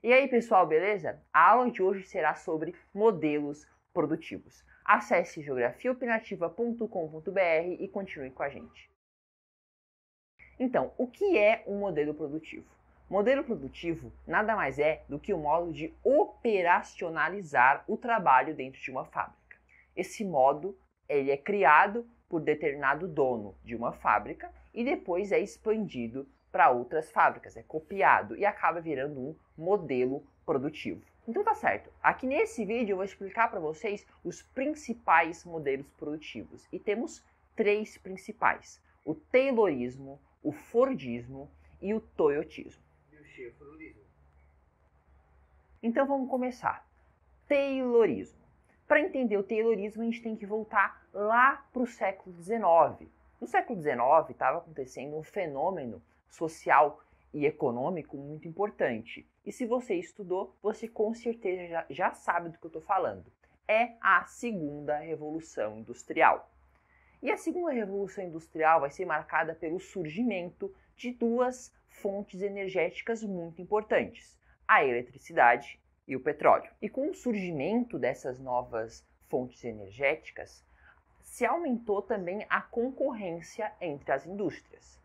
E aí, pessoal, beleza? A aula de hoje será sobre modelos produtivos. Acesse geografiaopinativa.com.br e continue com a gente. Então, o que é um modelo produtivo? Modelo produtivo nada mais é do que o modo de operacionalizar o trabalho dentro de uma fábrica. Esse modo ele é criado por determinado dono de uma fábrica e depois é expandido para outras fábricas, é copiado e acaba virando um modelo produtivo. Então tá certo, aqui nesse vídeo eu vou explicar para vocês os principais modelos produtivos e temos três principais: o Taylorismo, o Fordismo e o Toyotismo. Então vamos começar. Taylorismo. Para entender o Taylorismo, a gente tem que voltar lá para o século XIX. No século XIX estava acontecendo um fenômeno social e econômico muito importante. E se você estudou, você com certeza já sabe do que eu estou falando. É a Segunda Revolução Industrial. E a Segunda Revolução Industrial vai ser marcada pelo surgimento de duas fontes energéticas muito importantes: a eletricidade e o petróleo. E com o surgimento dessas novas fontes energéticas, se aumentou também a concorrência entre as indústrias.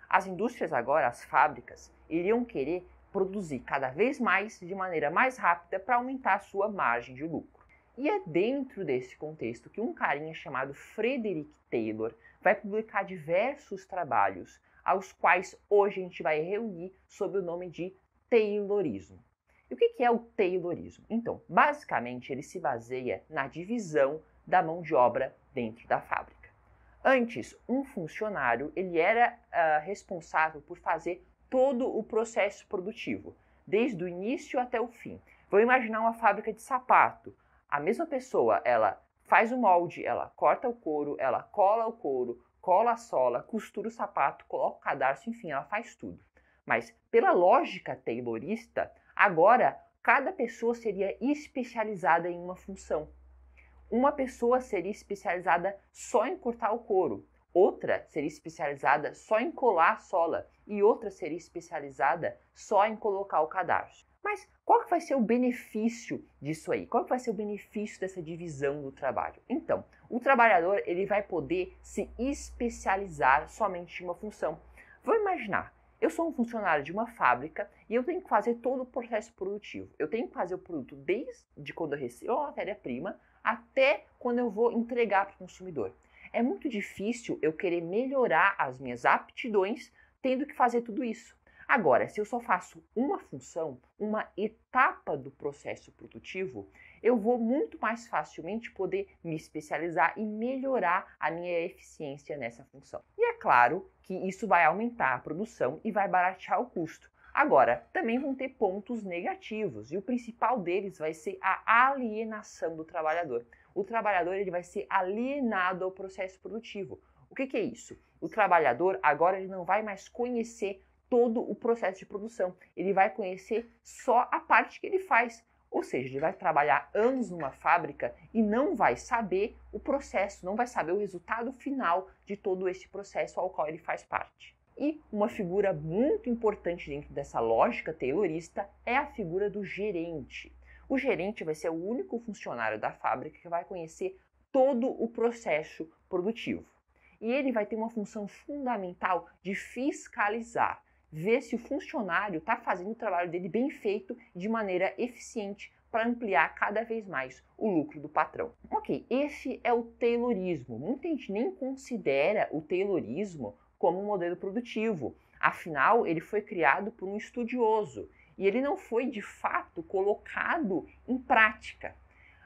As indústrias agora, as fábricas, iriam querer produzir cada vez mais de maneira mais rápida para aumentar a sua margem de lucro. E é dentro desse contexto que um carinha chamado Frederick Taylor vai publicar diversos trabalhos, aos quais hoje a gente vai reunir sob o nome de Taylorismo. E o que é o Taylorismo? Então, basicamente, ele se baseia na divisão da mão de obra dentro da fábrica. Antes, um funcionário ele era responsável por fazer todo o processo produtivo, desde o início até o fim. Vamos imaginar uma fábrica de sapato. A mesma pessoa, ela faz o molde, ela corta o couro, ela cola o couro, cola a sola, costura o sapato, coloca o cadarço, enfim, ela faz tudo. Mas, pela lógica taylorista, agora cada pessoa seria especializada em uma função. Uma pessoa seria especializada só em cortar o couro, outra seria especializada só em colar a sola e outra seria especializada só em colocar o cadarço. Mas qual que vai ser o benefício disso aí? Qual que vai ser o benefício dessa divisão do trabalho? Então, o trabalhador ele vai poder se especializar somente em uma função. Vamos imaginar, eu sou um funcionário de uma fábrica e eu tenho que fazer todo o processo produtivo. Eu tenho que fazer o produto desde quando eu recebo a matéria-prima até quando eu vou entregar para o consumidor. É muito difícil eu querer melhorar as minhas aptidões tendo que fazer tudo isso. Agora, se eu só faço uma função, uma etapa do processo produtivo, eu vou muito mais facilmente poder me especializar e melhorar a minha eficiência nessa função. E é claro que isso vai aumentar a produção e vai baratear o custo. Agora, também vão ter pontos negativos, e o principal deles vai ser a alienação do trabalhador. O trabalhador ele vai ser alienado ao processo produtivo. O que é isso? O trabalhador agora ele não vai mais conhecer todo o processo de produção. Ele vai conhecer só a parte que ele faz. Ou seja, ele vai trabalhar anos numa fábrica e não vai saber o processo, não vai saber o resultado final de todo esse processo ao qual ele faz parte. E uma figura muito importante dentro dessa lógica taylorista é a figura do gerente. O gerente vai ser o único funcionário da fábrica que vai conhecer todo o processo produtivo. E ele vai ter uma função fundamental de fiscalizar, ver se o funcionário está fazendo o trabalho dele bem feito de maneira eficiente para ampliar cada vez mais o lucro do patrão. Ok, esse é o taylorismo. Muita gente nem considera o taylorismo como um modelo produtivo. Afinal, ele foi criado por um estudioso e ele não foi de fato colocado em prática.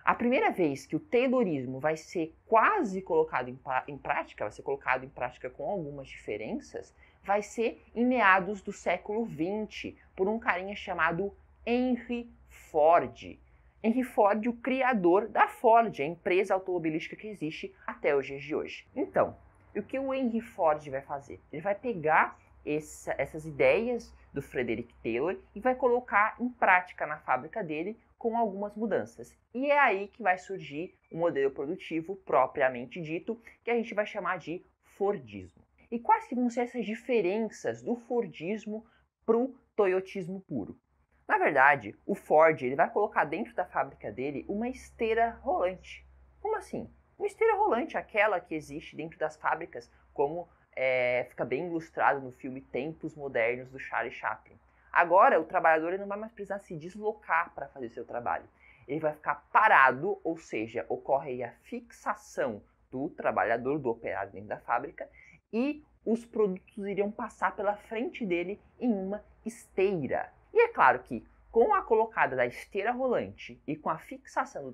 A primeira vez que o taylorismo vai ser quase colocado em prática, vai ser colocado em prática com algumas diferenças, vai ser em meados do século XX, por um carinha chamado Henry Ford. Henry Ford, o criador da Ford, a empresa automobilística que existe até os dias de hoje. Então, o que o Henry Ford vai fazer? Ele vai pegar essas ideias do Frederick Taylor e vai colocar em prática na fábrica dele com algumas mudanças. E é aí que vai surgir o modelo produtivo propriamente dito, que a gente vai chamar de Fordismo. E quais que vão ser essas diferenças do Fordismo para o Toyotismo puro? Na Na verdade, o Ford ele vai colocar dentro da fábrica dele uma esteira rolante. Como assim? Uma esteira rolante, aquela que existe dentro das fábricas, como fica bem ilustrado no filme Tempos Modernos do Charlie Chaplin. Agora, o trabalhador ele não vai mais precisar se deslocar para fazer seu trabalho. Ele vai ficar parado, ou seja, ocorre aí a fixação do trabalhador, do operário dentro da fábrica, e os produtos iriam passar pela frente dele em uma esteira. E é claro que com a colocada da esteira rolante e com a fixação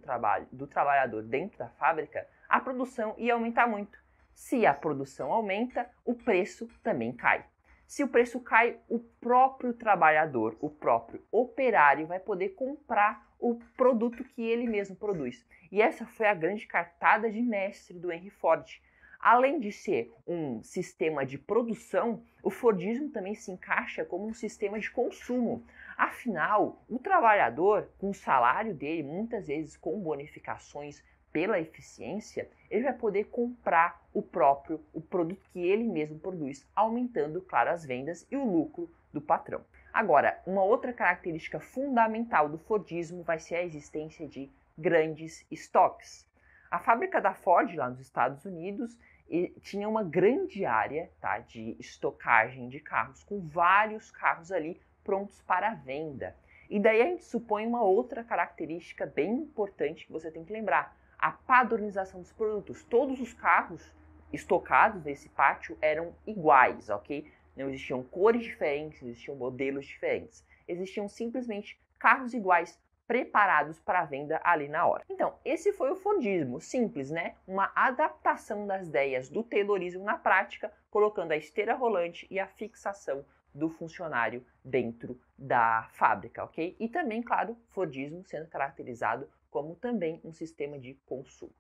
do trabalhador dentro da fábrica, a produção ia aumentar muito. Se a produção aumenta, o preço também cai. Se o preço cai, o próprio trabalhador, o próprio operário vai poder comprar o produto que ele mesmo produz. E essa foi a grande cartada de mestre do Henry Ford. Além de ser um sistema de produção, o Fordismo também se encaixa como um sistema de consumo. Afinal, o trabalhador, com o salário dele, muitas vezes com bonificações pela eficiência, ele vai poder comprar o produto que ele mesmo produz, aumentando, claro, as vendas e o lucro do patrão. Agora, uma outra característica fundamental do Fordismo vai ser a existência de grandes estoques. A fábrica da Ford, lá nos Estados Unidos, tinha uma grande área, tá, de estocagem de carros, com vários carros ali prontos para venda. E daí a gente supõe uma outra característica bem importante que você tem que lembrar: a padronização dos produtos. Todos os carros estocados nesse pátio eram iguais, ok? Não existiam cores diferentes, não existiam modelos diferentes. Existiam simplesmente carros iguais, preparados para venda ali na hora. Então, esse foi o Fordismo, simples, né? Uma adaptação das ideias do Taylorismo na prática, colocando a esteira rolante e a fixação do funcionário dentro da fábrica, ok? E também, claro, Fordismo sendo caracterizado como também um sistema de consumo.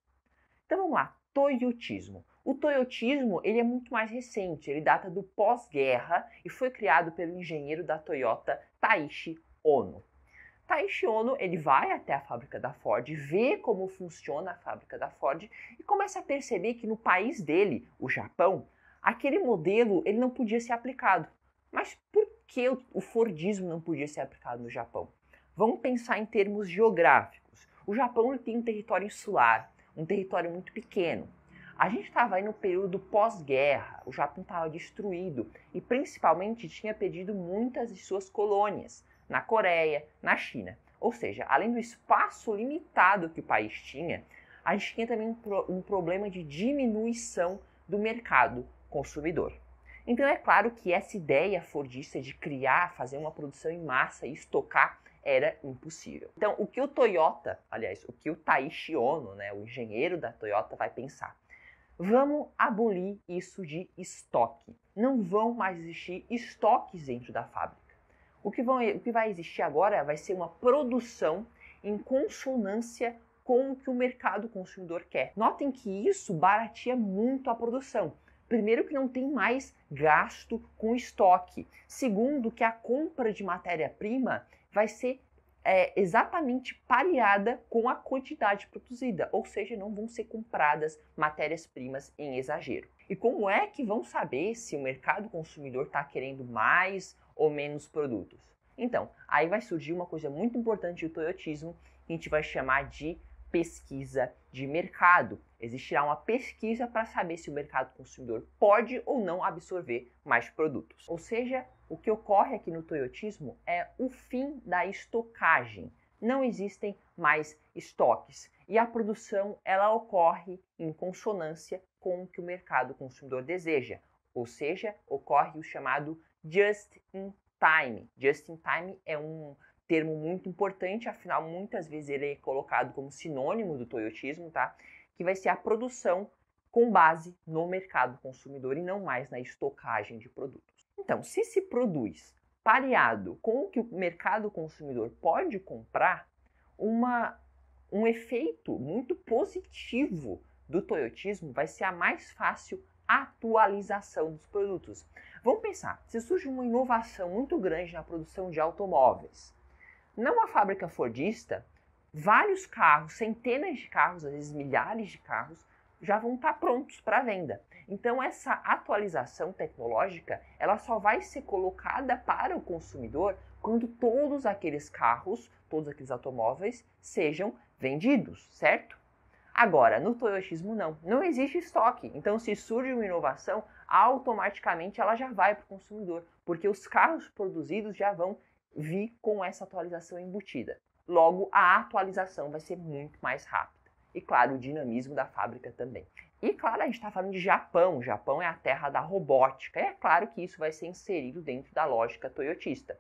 Então vamos lá, Toyotismo. O Toyotismo ele é muito mais recente, ele data do pós-guerra e foi criado pelo engenheiro da Toyota Taiichi Ohno. Taiichi Ohno ele vai até a fábrica da Ford, vê como funciona a fábrica da Ford e começa a perceber que no país dele, o Japão, aquele modelo ele não podia ser aplicado. Mas por que o Fordismo não podia ser aplicado no Japão? Vamos pensar em termos geográficos. O Japão tem um território insular, um território muito pequeno. A gente estava aí no período pós-guerra, o Japão estava destruído e principalmente tinha perdido muitas de suas colônias, na Coreia, na China. Ou seja, além do espaço limitado que o país tinha, a gente tinha também um problema de diminuição do mercado consumidor. Então é claro que essa ideia fordista de criar, fazer uma produção em massa e estocar era impossível. Então o que o Taiichi Ohno, né, o engenheiro da Toyota, vai pensar? Vamos abolir isso de estoque. Não vão mais existir estoques dentro da fábrica. O que vai existir agora vai ser uma produção em consonância com o que o mercado consumidor quer. Notem que isso barateia muito a produção. Primeiro, que não tem mais gasto com estoque. Segundo, que a compra de matéria-prima vai ser exatamente pareada com a quantidade produzida, ou seja, não vão ser compradas matérias-primas em exagero. E como é que vão saber se o mercado consumidor está querendo mais ou menos produtos? Então, aí vai surgir uma coisa muito importante do Toyotismo, que a gente vai chamar de pesquisa de mercado. Existirá uma pesquisa para saber se o mercado consumidor pode ou não absorver mais produtos. Ou seja, o que ocorre aqui no Toyotismo é o fim da estocagem. Não existem mais estoques e a produção ela ocorre em consonância com o que o mercado consumidor deseja. Ou seja, ocorre o chamado just in time. Just in time é um termo muito importante, afinal muitas vezes ele é colocado como sinônimo do Toyotismo, tá? Que vai ser a produção com base no mercado consumidor e não mais na estocagem de produtos. Então, se se produz pareado com o que o mercado consumidor pode comprar, um efeito muito positivo do Toyotismo vai ser a mais fácil atualização dos produtos. Vamos pensar, se surge uma inovação muito grande na produção de automóveis, numa fábrica fordista, vários carros, centenas de carros, às vezes milhares de carros, já vão estar prontos para venda. Então essa atualização tecnológica, ela só vai ser colocada para o consumidor quando todos aqueles carros, todos aqueles automóveis sejam vendidos, certo? Agora, no toyotismo não existe estoque, então se surge uma inovação, automaticamente ela já vai para o consumidor, porque os carros produzidos já vão vir com essa atualização embutida. Logo, a atualização vai ser muito mais rápida. E claro, o dinamismo da fábrica também. E claro, a gente está falando de Japão. O Japão é a terra da robótica. E é claro que isso vai ser inserido dentro da lógica toyotista.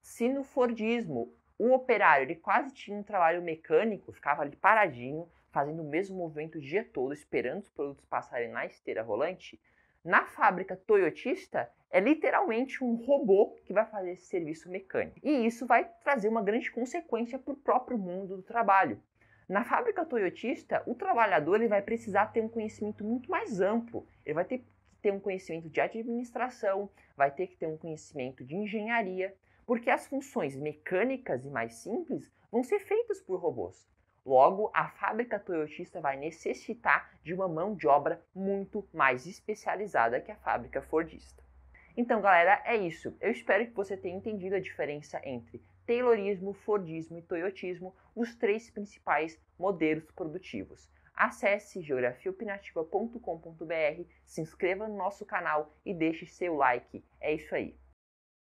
Se no Fordismo o operário ele quase tinha um trabalho mecânico, ficava ali paradinho, fazendo o mesmo movimento o dia todo, esperando os produtos passarem na esteira rolante, na fábrica toyotista é literalmente um robô que vai fazer esse serviço mecânico. E isso vai trazer uma grande consequência para o próprio mundo do trabalho. Na fábrica toyotista, o trabalhador ele vai precisar ter um conhecimento muito mais amplo. Ele vai ter que ter um conhecimento de administração, vai ter que ter um conhecimento de engenharia, porque as funções mecânicas e mais simples vão ser feitas por robôs. Logo, a fábrica toyotista vai necessitar de uma mão de obra muito mais especializada que a fábrica fordista. Então, galera, é isso. Eu espero que você tenha entendido a diferença entre Taylorismo, Fordismo e Toyotismo, os três principais modelos produtivos. Acesse geografiaopinativa.com.br, se inscreva no nosso canal e deixe seu like. É isso aí.